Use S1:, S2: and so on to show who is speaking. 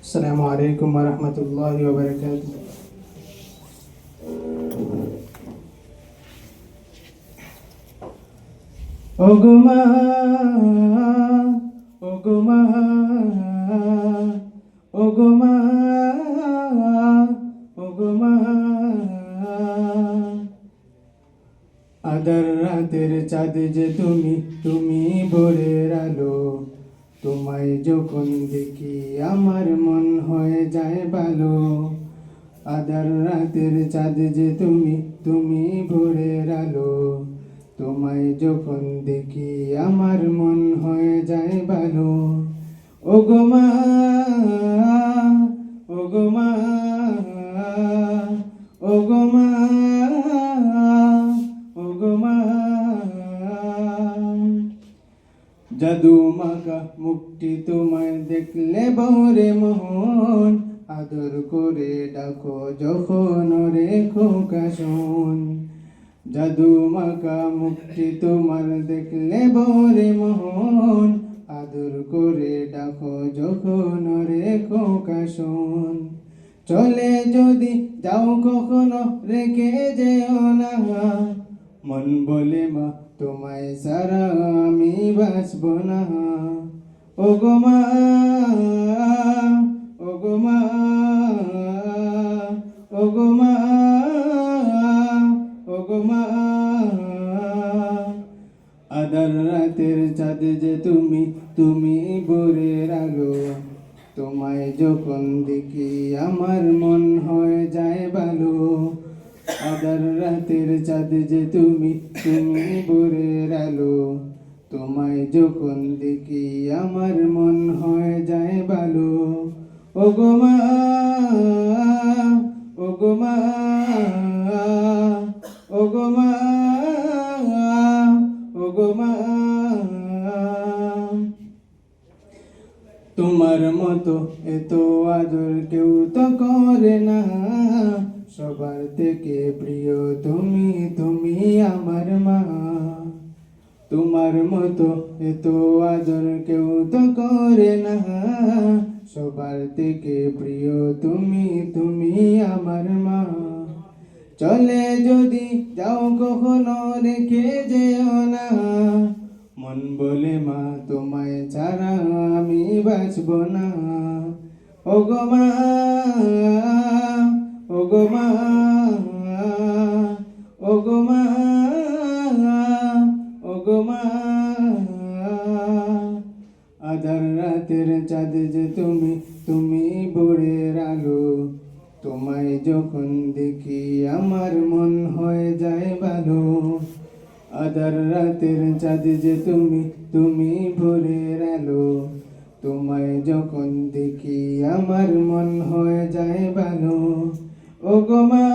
S1: আসসালামু আলাইকুম ওয়া রাহমাতুল্লাহি ওয়া বারাকাতুহু। ওগো মা, ওগো মা, ওগো মা, ওগো মা। আধার রাতের চাঁদ যে তুমি, তুমি ভোরের আলো। তোমায় যখন দেখি আমার মন হয়ে যায় ভালো। আধার রাতের চাঁদ যে তুমি, তুমি ভোরের আলো। তোমায় যখন দেখি আমার মন হয়ে যায় ভালো। ওগো মা, ওগো মা, ওগো মা, ওগো মা। জাদু মাখা মুখটি তোমায় দেখলে ভরে মন, আদর করে ডাকো যখন রেখো কাশন। জাদু মাখা মুখটি তোমার দেখলে ভরে মন, আদর করে ডাকো যখন রেখো কাশন। চলে যদি যাও কখনো রেখে যেও না, মন বলে মা তোমায় সারা আমি বাঁচব না। ওগো মা, ওগো মা, ওগো মা, ওগো মা। আধার রাতের চাঁদ যে তুমি, তুমি ভোরের আলো। তোমায় যখন দেখি আমার মন হয়ে যায় ভালো। আধার রাতের চাঁদ যে তুমি, তুমি ভোরের আলো। তোমায় যখন দেখি আমার মন হয়ে যায় ভালো। ওগো মা, ওগো মা, ওগো মা, ওগো মা। তোমার মতো এত আদর কেউ তো করে না, সবার থেকে প্রিয় তুমি, তুমি আমার মা। তোমার মতো এত আদর কেউ তো করে না, সবার থেকে প্রিয় তুমি, তুমি আমার মা। চলে যদি যাও কখনো রেখে যেও না, মন বলে মা তোমায় ছাড়া আমি বাঁচব না। ওগো মা, ওগো মা, ওগো মা, ওগো মা। আধার রাতের চাঁদ যে তুমি, তুমি ভোরের আলো। তোমায় যখন দেখি আমার মন হয়ে যায় ভালো। আধার রাতের চাঁদ যে তুমি, তুমি ভোরের আলো। তোমায় যখন দেখি আমার মন হয়ে যায় ভালো। ওগো মা,